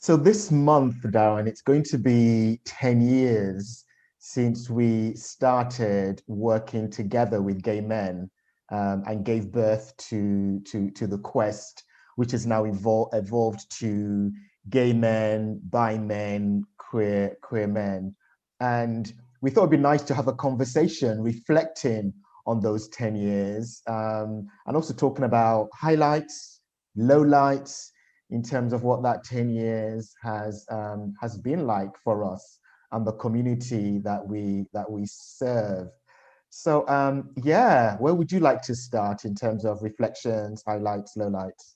So this month, Darren, it's going to be 10 years since we started working together with gay men and gave birth to the Quest, which has now evolved to gay men, bi men, queer men. And we thought it'd be nice to have a conversation reflecting on those 10 years and also talking about highlights, lowlights, in terms of what that 10 years has been like for us and the community that we serve. So yeah, where would you like to start in terms of reflections, highlights, lowlights?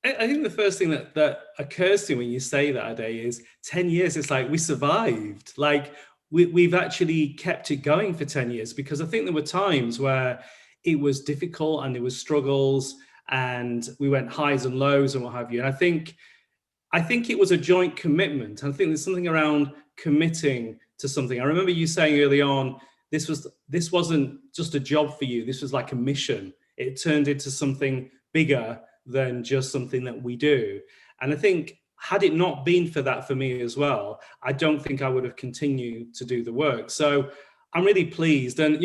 I think the first thing that occurs to me when you say that, Ade, is 10 years. It's like we survived. Like we've actually kept it going for 10 years because I think there were times where it was difficult and there was struggles and we went highs and lows and what have you. And I think it was a joint commitment. I think there's something around committing to something. I remember you saying early on, this wasn't just a job for you. This was like a mission. It turned into something bigger than just something that we do. And I think had it not been for that for me as well, I don't think I would have continued to do the work. So I'm really pleased. And,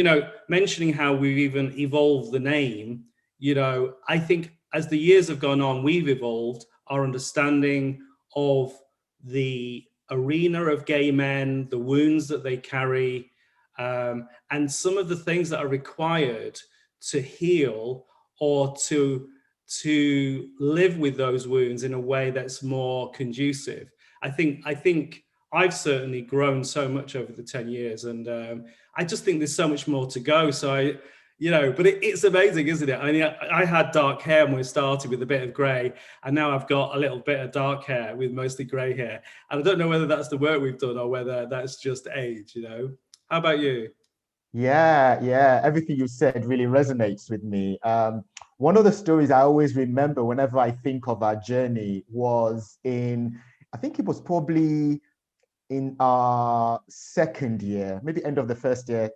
mentioning how we've even evolved the name, I think as the years have gone on, we've evolved our understanding of the arena of gay men, the wounds that they carry, and some of the things that are required to heal or to live with those wounds in a way that's more conducive. I think I've certainly grown so much over the 10 years, and I just think there's so much more to go. So but it's amazing, isn't it? I mean, I had dark hair when we started with a bit of grey, and now I've got a little bit of dark hair with mostly grey hair. And I don't know whether that's the work we've done or whether that's just age. How about you? Yeah, everything you said really resonates with me. One of the stories I always remember whenever I think of our journey was I think it was probably in our second year, maybe end of the first year,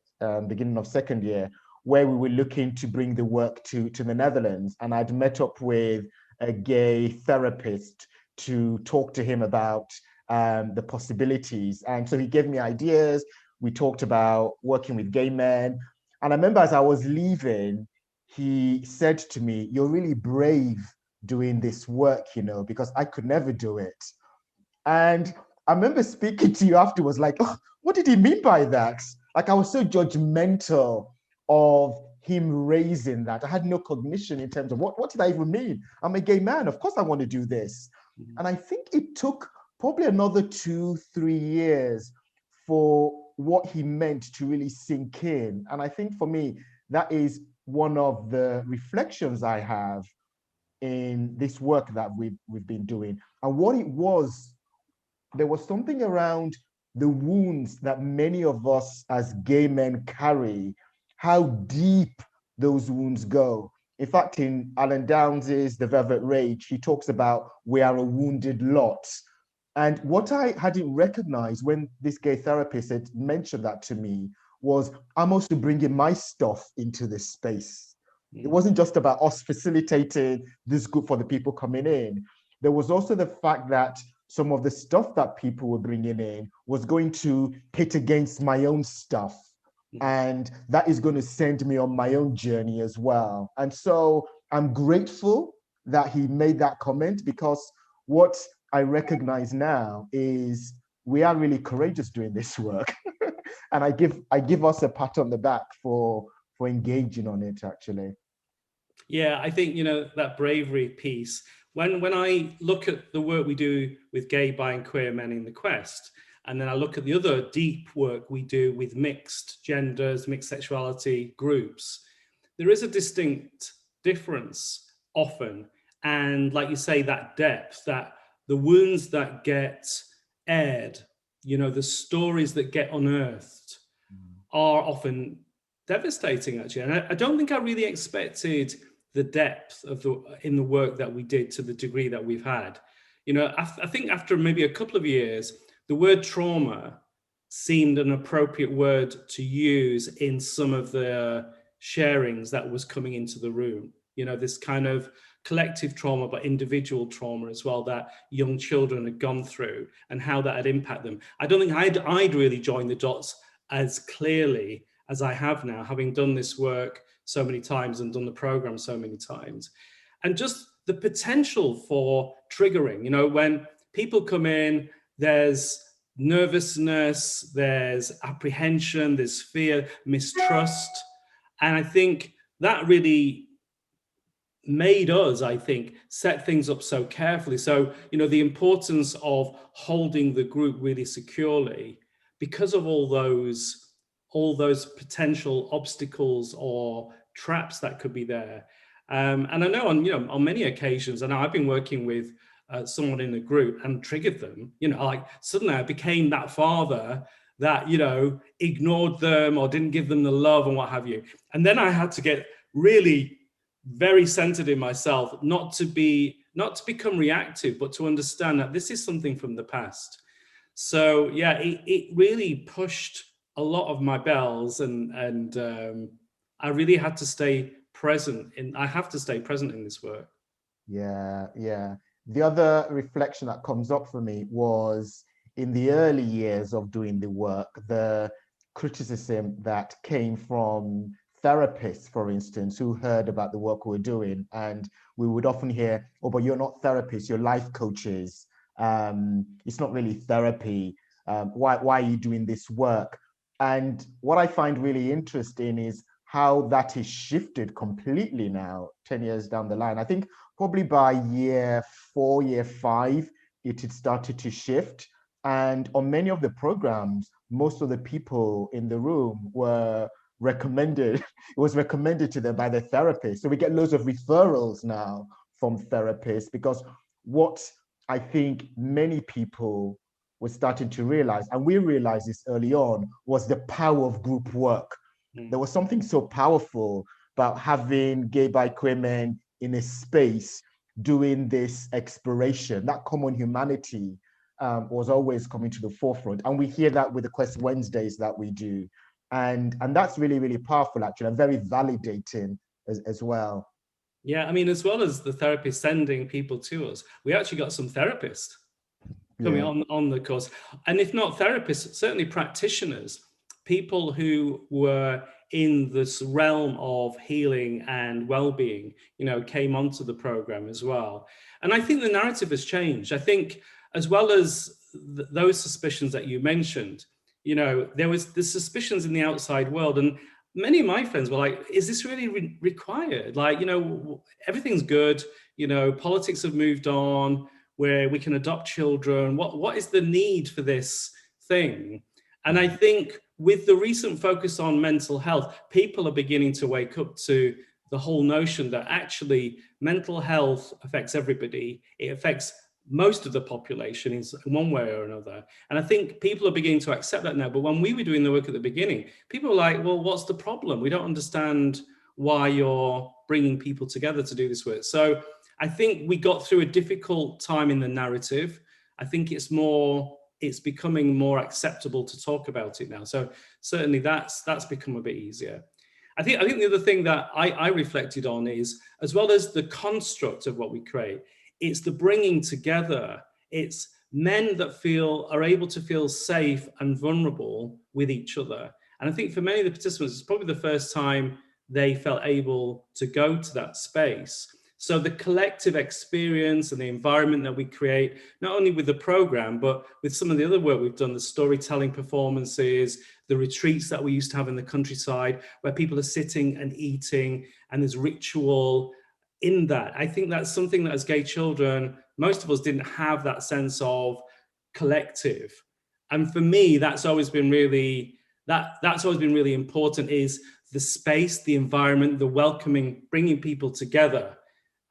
beginning of second year, where we were looking to bring the work to the Netherlands. And I'd met up with a gay therapist to talk to him about the possibilities. And so he gave me ideas. We talked about working with gay men. And I remember as I was leaving, he said to me, "You're really brave doing this work, because I could never do it." And I remember speaking to you afterwards, like, oh, what did he mean by that? Like, I was so judgmental of him raising that. I had no cognition in terms of what did I even mean? I'm a gay man. Of course, I want to do this. And I think it took probably another 2, 3 years for what he meant to really sink in. And I think for me, that is one of the reflections I have in this work that we've been doing. And what it was, there was something around the wounds that many of us as gay men carry, how deep those wounds go. In fact, in Alan Downes's The Velvet Rage, he talks about we are a wounded lot. And what I hadn't recognized when this gay therapist had mentioned that to me was I'm also bringing my stuff into this space. It wasn't just about us facilitating this group for the people coming in. There was also the fact that some of the stuff that people were bringing in was going to hit against my own stuff. And that is going to send me on my own journey as well. And so I'm grateful that he made that comment because what I recognize now is we are really courageous doing this work. And I give us a pat on the back for engaging on it actually. Yeah, I think, that bravery piece. When I look at the work we do with gay, bi, and queer men in the Quest, and then I look at the other deep work we do with mixed genders, mixed sexuality groups, there is a distinct difference often. And like you say, that depth, that the wounds that get aired, the stories that get unearthed are often devastating, actually. And I don't think I really expected the depth in the work that we did to the degree that we've had. I think after maybe a couple of years, the word trauma seemed an appropriate word to use in some of the sharings that was coming into the room. This kind of collective trauma, but individual trauma as well that young children had gone through and how that had impacted them. I don't think I'd really joined the dots as clearly as I have now, having done this work so many times and done the program so many times. And just the potential for triggering, when people come in, there's nervousness, there's apprehension, there's fear, mistrust. And I think that really made us, set things up so carefully. So, the importance of holding the group really securely because of all those potential obstacles or traps that could be there. And I know on many occasions, and I've been working with someone in the group and triggered them, like suddenly I became that father that, ignored them or didn't give them the love and what have you. And then I had to get really very centered in myself, not to become reactive, but to understand that this is something from the past. So yeah, it really pushed a lot of my bells, and I really had to stay present. I have to stay present in this work. Yeah, yeah. The other reflection that comes up for me was in the early years of doing the work, the criticism that came from therapists, for instance, who heard about the work we were doing. And we would often hear, oh, but you're not therapists, you're life coaches. It's not really therapy. Why are you doing this work? And what I find really interesting is how that is shifted completely now, 10 years down the line. I think probably by year 4, year 5, it had started to shift. And on many of the programs, most of the people in the room were recommended, it was recommended to them by the therapist. So we get loads of referrals now from therapists, because what I think many people were starting to realize, and we realized this early on, was the power of group work. There was something so powerful about having gay bi queer men in a space doing this exploration. That common humanity was always coming to the forefront. And we hear that with the Quest Wednesdays that we do. And that's really, really powerful, actually, and very validating as well. Yeah, I mean, as well as the therapist sending people to us, we actually got some therapists coming on the course. And if not therapists, certainly practitioners, people who were in this realm of healing and well-being, came onto the program as well. And I think the narrative has changed. I think as well as those suspicions that you mentioned, there was the suspicions in the outside world, and many of my friends were like, is this really required? Like, everything's good, politics have moved on, where we can adopt children. What is the need for this thing? And I think with the recent focus on mental health, people are beginning to wake up to the whole notion that actually mental health affects everybody. It affects most of the population in one way or another. And I think people are beginning to accept that now. But when we were doing the work at the beginning, people were like, well, what's the problem? We don't understand why you're bringing people together to do this work. So I think we got through a difficult time in the narrative. I think it's becoming more acceptable to talk about it now. So certainly that's become a bit easier. I think the other thing that I reflected on is, as well as the construct of what we create, it's the bringing together. It's men that are able to feel safe and vulnerable with each other. And I think for many of the participants, it's probably the first time they felt able to go to that space. So the collective experience and the environment that we create, not only with the program, but with some of the other work we've done, the storytelling performances, the retreats that we used to have in the countryside, where people are sitting and eating, and there's ritual in that. I think that's something that as gay children, most of us didn't have that sense of collective. And for me, that's always been really important, is the space, the environment, the welcoming, bringing people together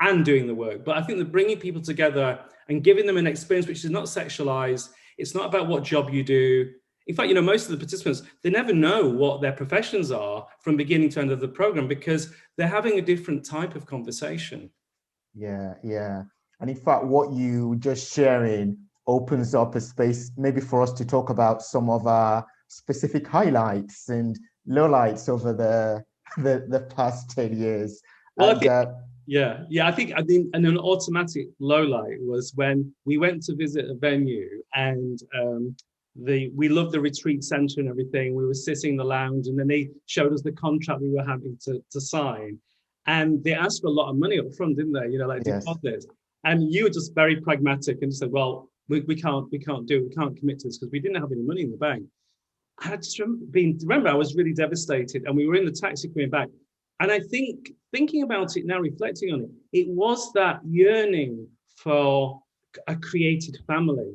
and doing the work. But I think that bringing people together and giving them an experience which is not sexualized, it's not about what job you do. In fact, most of the participants, they never know what their professions are from beginning to end of the program, because they're having a different type of conversation. Yeah, yeah. And in fact, what you just sharing opens up a space maybe for us to talk about some of our specific highlights and lowlights over the past 10 years. Well, And Yeah. I think, and an automatic low light was when we went to visit a venue, and we loved the retreat center and everything. We were sitting in the lounge, and then they showed us the contract we were having to sign, and they asked for a lot of money up front, didn't they? You know, like Yes. deposits. And you were just very pragmatic and said, "Well, we can't commit to this because we didn't have any money in the bank." I just remember I was really devastated, and we were in the taxi coming back. And I think thinking about it now, reflecting on it, it was that yearning for a created family.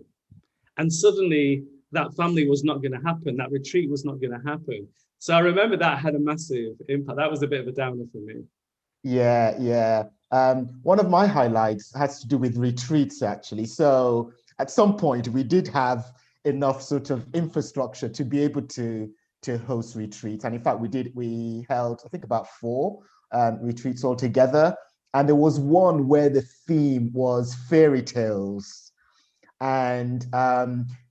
And suddenly that family was not going to happen. That retreat was not going to happen. So I remember that had a massive impact. That was a bit of a downer for me. Yeah, yeah. One of my highlights has to do with retreats, actually. So at some point, we did have enough sort of infrastructure to be able to host retreats. And in fact, we held, I think, about four retreats altogether. And there was one where the theme was fairy tales. And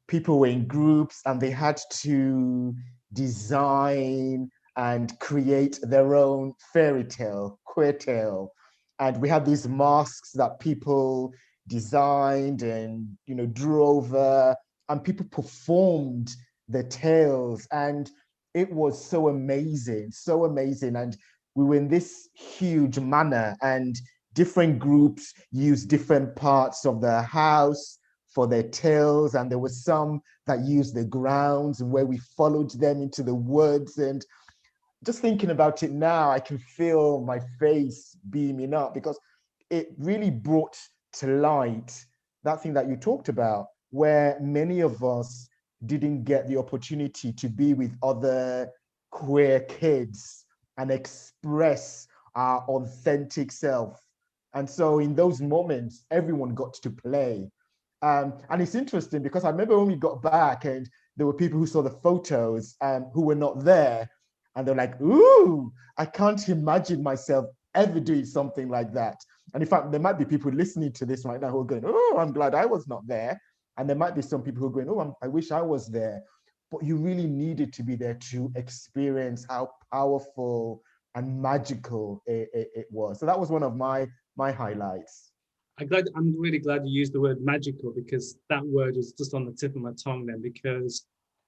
people were in groups and they had to design and create their own fairy tale, queer tale. And we had these masks that people designed and drew over, and people performed the tales. And it was so amazing, so amazing. And we were in this huge manor, and different groups used different parts of the house for their tales, and there were some that used the grounds and where we followed them into the woods. And just thinking about it now, I can feel my face beaming up because it really brought to light that thing that you talked about, where many of us didn't get the opportunity to be with other queer kids and express our authentic self. And so in those moments, everyone got to play. And it's interesting because I remember when we got back and there were people who saw the photos who were not there. And they're like, ooh, I can't imagine myself ever doing something like that. And in fact, there might be people listening to this right now who are going, oh, I'm glad I was not there. And there might be some people who are going, oh, I wish I was there. But you really needed to be there to experience how powerful and magical it was. So that was one of my highlights. I'm really glad you used the word magical, because that word was just on the tip of my tongue then, because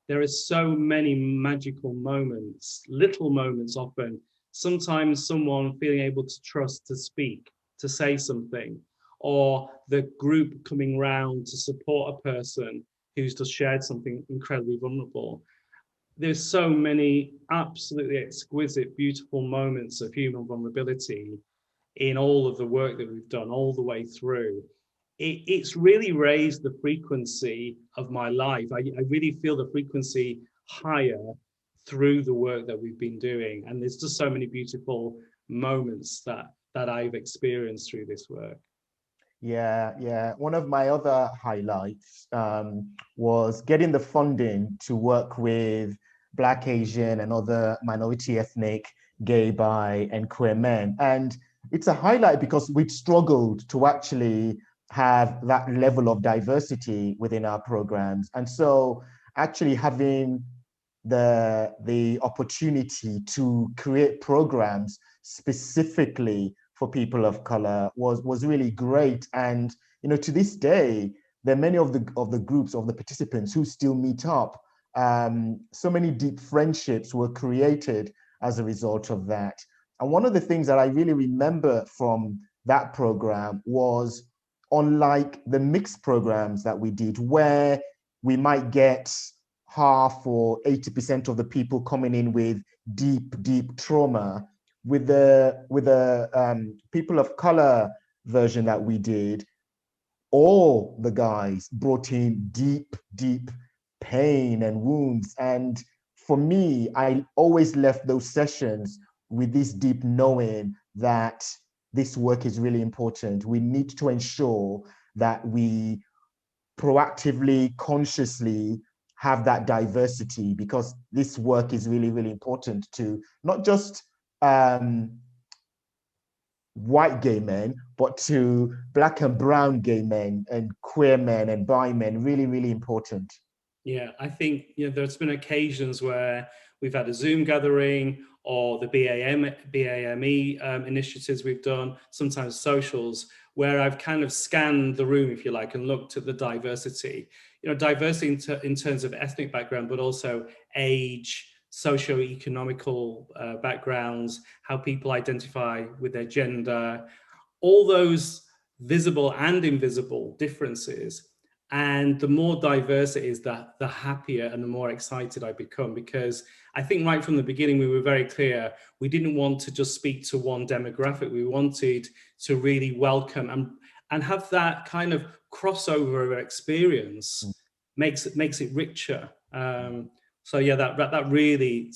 there are so many magical moments, little moments often. Sometimes someone feeling able to trust to speak, to say something, or the group coming round to support a person who's just shared something incredibly vulnerable. There's so many absolutely exquisite, beautiful moments of human vulnerability in all of the work that we've done all the way through. It's really raised the frequency of my life. I really feel the frequency higher through the work that we've been doing. And there's just so many beautiful moments that I've experienced through this work. Yeah, yeah. One of my other highlights was getting the funding to work with Black, Asian, and other minority ethnic, gay, bi, and queer men. And it's a highlight because we've struggled to actually have that level of diversity within our programs. And so actually having the opportunity to create programs specifically for people of color was really great. And to this day, there are many of the groups of the participants who still meet up. So many deep friendships were created as a result of that. And one of the things that I really remember from that program was, unlike the mixed programs that we did, where we might get half or 80% of the people coming in with deep trauma, with the people of color version that we did, all the guys brought in deep pain and wounds. And for me, I always left those sessions with this deep knowing that this work is really important. We need to ensure that we proactively, consciously have that diversity, because this work is really important to not just white gay men, but to Black and brown gay men and queer men and bi men. Really important. Yeah, I think there's been occasions where we've had a Zoom gathering, or the BAME initiatives we've done, sometimes socials, where I've kind of scanned the room, if you like, and looked at the diversity. Diversity in terms of ethnic background, but also age, socio-economical backgrounds, how people identify with their gender, all those visible and invisible differences. And the more diverse it is, the happier and the more excited I become, because I think right from the beginning, we were very clear. We didn't want to just speak to one demographic. We wanted to really welcome and have that kind of crossover of experience makes it richer. So yeah, that really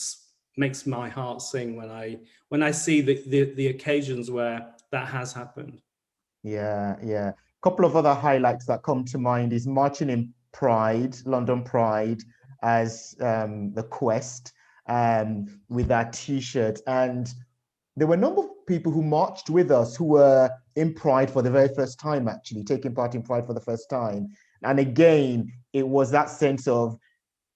makes my heart sing when I see the occasions where that has happened. Yeah, yeah. A couple of other highlights that come to mind is marching in Pride, London Pride, as the Quest, with that T-shirt. And there were a number of people who marched with us who were in Pride for the very first time, actually, taking part in Pride for the first time. And again, it was that sense of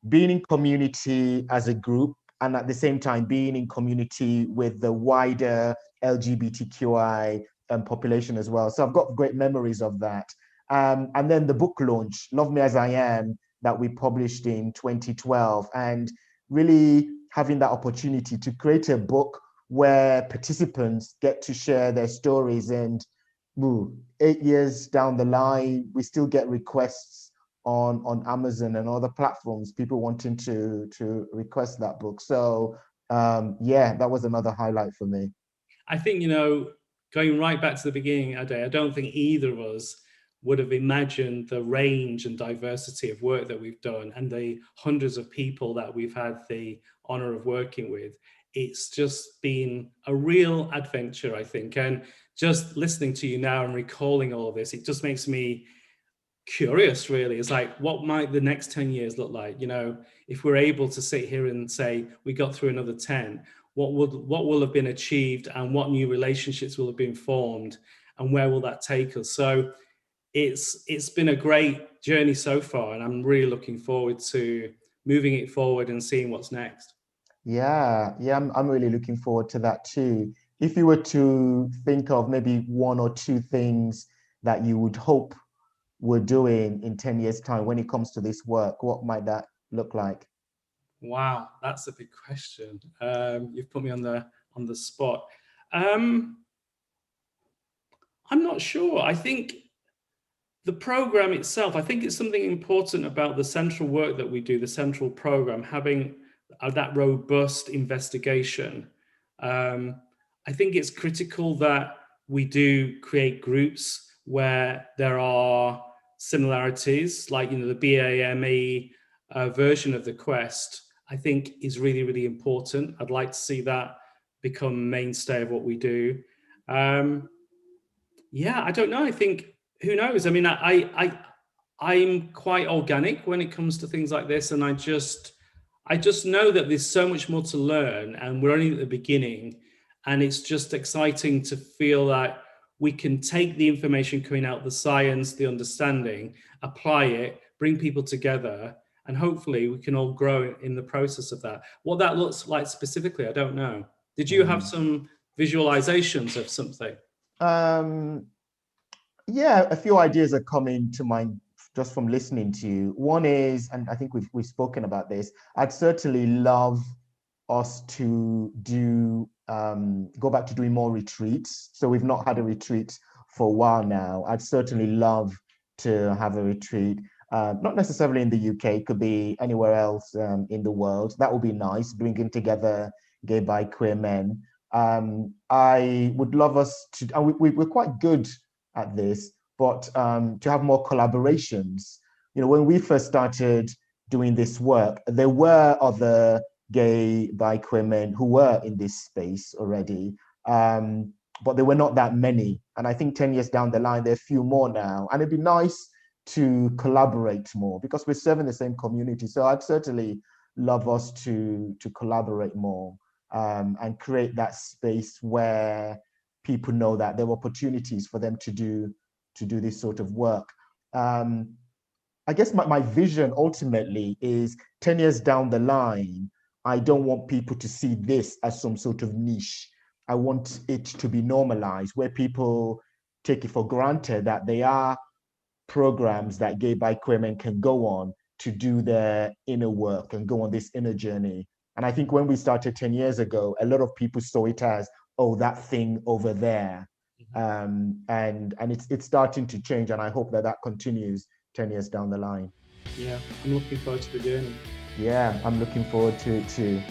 being in community as a group, and at the same time being in community with the wider LGBTQI population as well. So I've got great memories of that. And then the book launch, Love Me As I Am, that we published in 2012, and really having that opportunity to create a book where participants get to share their stories. And 8 years down the line, we still get requests on Amazon and other platforms, people wanting to request that book. So yeah, that was another highlight for me. I think, going right back to the beginning, Adé, I don't think either of us would have imagined the range and diversity of work that we've done and the hundreds of people that we've had the honor of working with. It's just been a real adventure, I think. And just listening to you now and recalling all of this, it just makes me curious, really. It's like, what might the next 10 years look like? If we're able to sit here and say we got through another 10, what will have been achieved, and what new relationships will have been formed, and where will that take us? So it's been a great journey so far, and I'm really looking forward to moving it forward and seeing what's next. Yeah, I'm really looking forward to that too. If you were to think of maybe one or two things that you would hope we're doing in 10 years' time when it comes to this work, what might that look like? Wow, that's a big question. You've put me on the spot. I'm not sure. I think the program itself, I think it's something important about the central work that we do, the central program, having that robust investigation. I think it's critical that we do create groups where there are similarities, like the BAME version of the Quest. I think is really, really important. I'd like to see that become mainstay of what we do. Yeah, I don't know. I think, who knows? I mean, I'm quite organic when it comes to things like this, and I just know that there's so much more to learn, and we're only at the beginning, and it's just exciting to feel that we can take the information coming out, the science, the understanding, apply it, bring people together, and hopefully we can all grow in the process of that. What that looks like specifically, I don't know. Did you have some visualizations of something? Yeah, a few ideas are coming to mind just from listening to you. One is, and I think we've spoken about this, I'd certainly love us to do go back to doing more retreats. So we've not had a retreat for a while now. I'd certainly love to have a retreat. Not necessarily in the UK, it could be anywhere else in the world. That would be nice, bringing together gay, bi, queer men. I would love us to, and we're quite good at this, but to have more collaborations. When we first started doing this work, there were other gay, bi, queer men who were in this space already, but there were not that many. And I think 10 years down the line, there are a few more now. And it'd be nice to collaborate more because we're serving the same community. So I'd certainly love us to collaborate more and create that space where people know that there are opportunities for them to do this sort of work. I guess my vision ultimately is 10 years down the line, I don't want people to see this as some sort of niche. I want it to be normalized, where people take it for granted that they are programs that gay bi queer men can go on to do their inner work and go on this inner journey. And I think when we started 10 years ago, a lot of people saw it as, oh, that thing over there. And it's starting to change, and I hope that that continues 10 years down the line. Yeah, I'm looking forward to the journey. Yeah, I'm looking forward to it too.